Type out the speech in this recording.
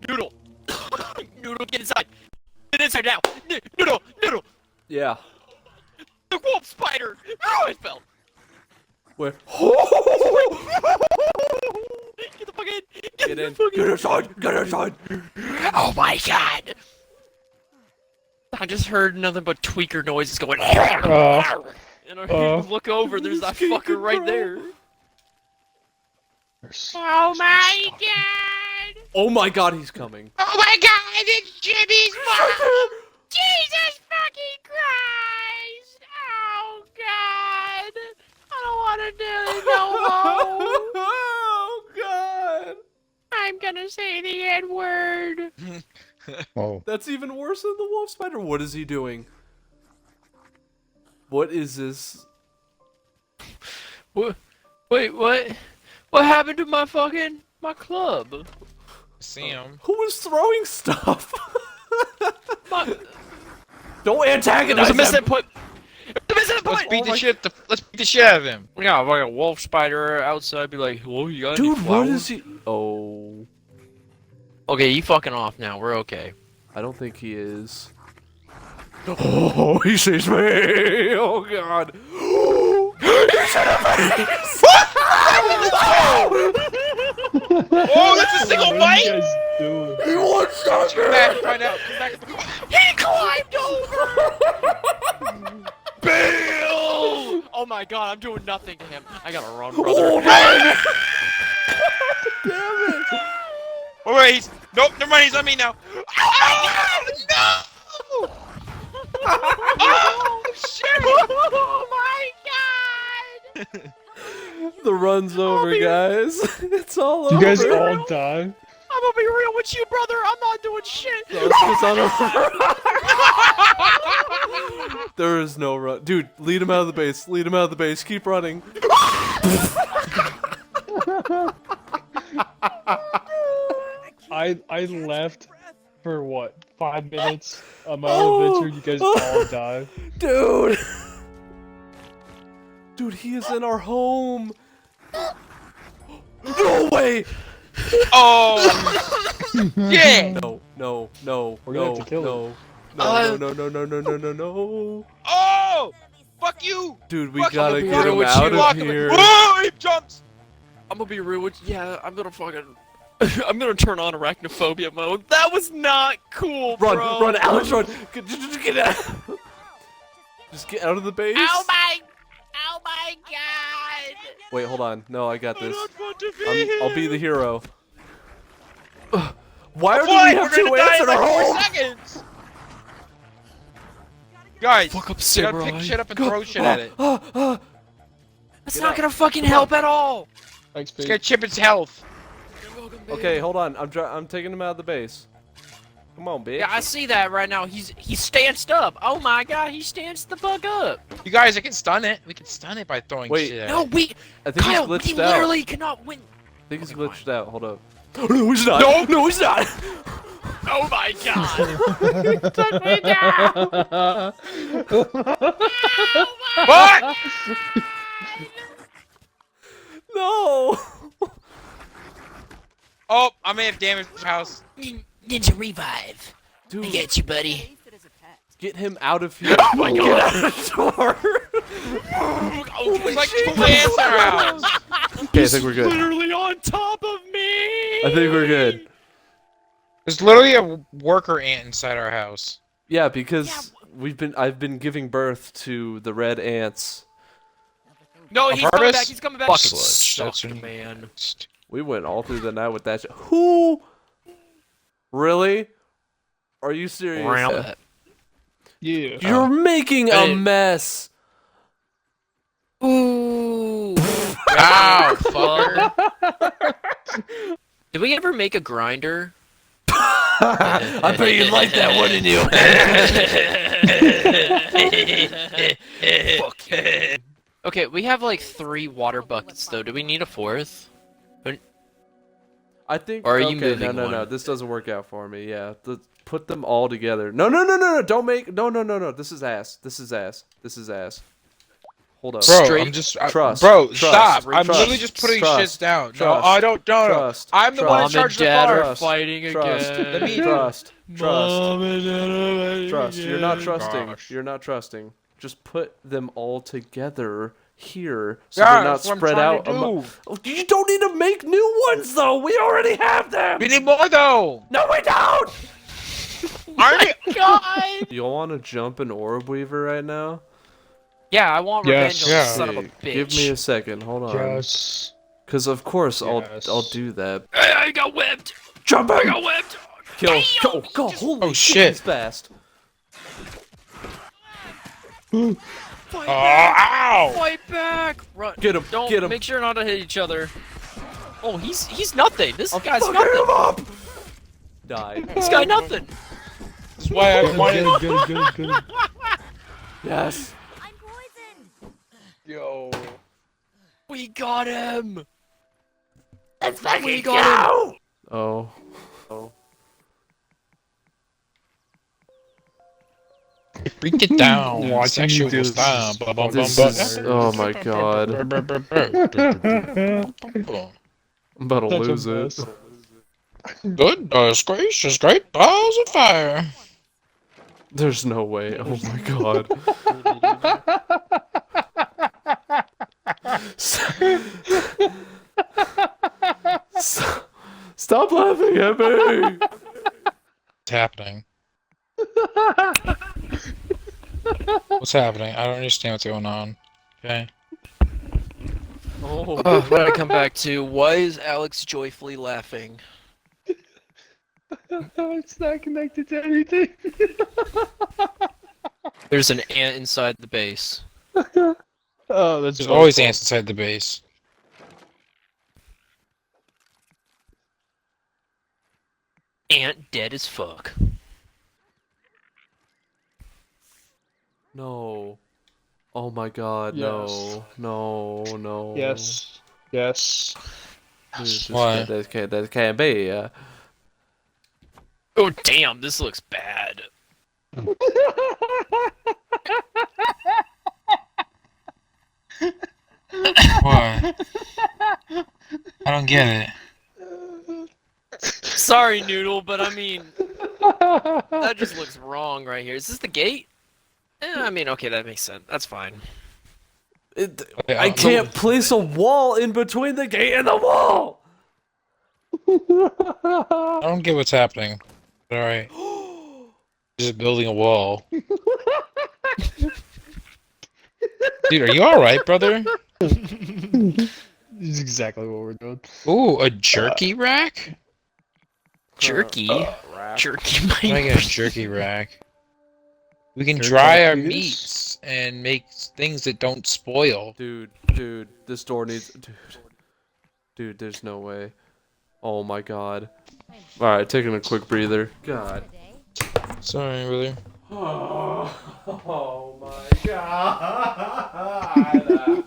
Noodle! Noodle, get inside! Get inside now! Noodle! Noodle! Yeah. The wolf spider! Oh, I fell! Where? Get the fuck in! Get in. Get inside! Get inside! Oh my god! I just heard nothing but tweaker noises going. And I look over, there's that fucker right there. Oh my god! Oh my god, he's coming. Oh my god, it's Jimmy's mom! Jesus fucking Christ! Oh god! I don't want to do it no more! Oh god! I'm gonna say the N-word! Oh. That's even worse than the wolf spider. What is he doing? What is this? What? Wait, what? What happened to my club? See him. Who was throwing stuff? My, Don't it antagonize was a him. misinput! It was a misinput! Let's beat the shit. Let's beat the shit out of him. Yeah, like a wolf spider outside, be like, "Whoa, you got any Dude, what flowers?" is he? Oh, Okay, you fucking off now. We're okay. I don't think he is. Oh, he sees me. Oh god. He's in the face. Oh, that's a single What are bite. you guys doing? He wants Come sugar. back, find out. Come back. He climbed over! Bill! Oh my god, I'm doing nothing to him. I gotta run, brother. Oh man. Damn it. Oh wait, nope. Never mind. He's on me now. Oh, no! Oh shit! Oh my god! The run's over, guys. It's all over. You guys all die? I'm gonna be real with you, brother. I'm not doing shit. It's on a... There is no run. Dude, lead him out of the base. Lead him out of the base. Keep running. I left for what? 5 minutes? I'm out of adventure, you guys all die. Dude. Dude, he is in our home. No way. Oh! Yeah! No, no, no, We're gonna no, have to kill no. him. No, no, no, no, no, no, no, no. Oh! Fuck you! Dude, we Fuck gotta you, get brother, him what out you of walking here. with? Oh, he jumps! I'm gonna be real with you. Yeah, I'm gonna fucking. I'm gonna turn on arachnophobia mode. That was not cool, Run, bro. run, Alex, run. Just get out. Just get out of the base. Oh my god! Wait, hold on. No, I got I this. don't want to be I'll be here. the hero. Why do we Boy, have we're two gonna die ants in in our like 4 home? seconds! Guys, Fuck up, you gotta Samurai. pick shit up and throw shit at it. That's not gonna fucking help at all. Thanks, It's Pete. gonna chip its health. Okay, hold on. I'm taking him out of the base. Come on, bitch. Yeah, I see that right now. He stanced up. Oh my god, he stanced the fuck up. You guys, I can stun it. We can stun it by throwing Wait. shit at No, it. we. I think Kyle, he's we glitched out. literally cannot win. I think he's glitched out. Hold up. No, he's not. No. No, he's not. Oh my god. Took me down. What? No. Oh, I may have damaged the house. Ninja revive. Dude, you, buddy. get him out of here. Oh my god. Get out of the door. There's like 2 ants in our house. Okay, I think we're good. Literally on top of me. I think we're good. There's literally a worker ant inside our house. Yeah, because I've been giving birth to the red ants. No, On he's coming purpose? back. He's coming back. Fucking Sucked, sucked. man. We went all through the night with that shit. Who? Really? Are you serious? Ramp. Yeah. You're making a mess. Ooh. Wow, fucker. Did we ever make a grinder? I bet you like that, wouldn't you? Fuck. Okay, we have like 3 water buckets though. Do we need a 4th? I think. Or are you okay, moving no. one? This doesn't work out for me. Yeah, put them all together. No. Don't make. No. This is ass. This is ass. Hold up. Bro, Straight I'm just trust, bro, trust, stop. I'm trust, literally just putting trust, shit down. No, trust, I don't know. trust, I'm the one in trust, Mom charge and of the Dad bar. are Trust, fighting trust, again. Let me- trust, trust, Mom and Dad are fighting trust. You're not again. trusting. Gosh. You're not trusting. Just put them all together here so they're not That's what I'm spread trying out. to do. Oh, you don't need to make new ones though. We already have them. We need more though. No, we don't. I God! You all want to jump an orb weaver right now? Yeah, I want Yes. revenge on Yeah. this son of a Hey, bitch. give me a second. Hold on. Yes. Cause of course Yes. I'll do that. Hey, I got whipped! Jump I in. got whipped! Kill. Damn, Go. he Go. just- Holy Oh, shit. He's fast. Fight Oh, back! ow! Fight back! Run! Get him. Don't Get him. make sure not to hit each other. Oh, he's nothing. This guy's Fucking nothing. him up. Died. This guy nothing. That's why I Get wanted. him, get him, get him, get him. Yes. I'm poisoned. Yo. We got him. Let's fucking go. Oh. Break it down. Watching you Sexual do style. this. Bum, bum, This bum, is. bum. Oh my god. I'm about to Such a lose it. mess. Goodness gracious, great balls of fire. There's no way. Oh my god. Stop laughing at me. What's happening? What's happening? I don't understand what's going on. Okay. Oh, what did I come back to? Why is Alex joyfully laughing? It's not connected to anything. There's an ant inside the base. Oh, that's There's always ants inside the base. Ant dead as fuck. No. Oh my god, no. No, no. Yes. Yes. Dude, this Why? that can't be. Oh damn, this looks bad. Why? I don't get it. Sorry, Noodle, but I mean, that just looks wrong right here. Is this the gate? I mean, okay, that makes sense. That's fine. I can't place a wall in between the gate and the wall! I don't get what's happening. Alright. Just building a wall. Dude, are you alright, brother? This is exactly what we're doing. Ooh, a jerky rack? Jerky? Jerky Can I might get a jerky rack? We can Jerky dry our rack, please? meats and make things that don't spoil. Dude, this door needs. Dude, there's no way. Oh my god. Alright, taking a quick breather. God. Sorry, brother. Oh my god.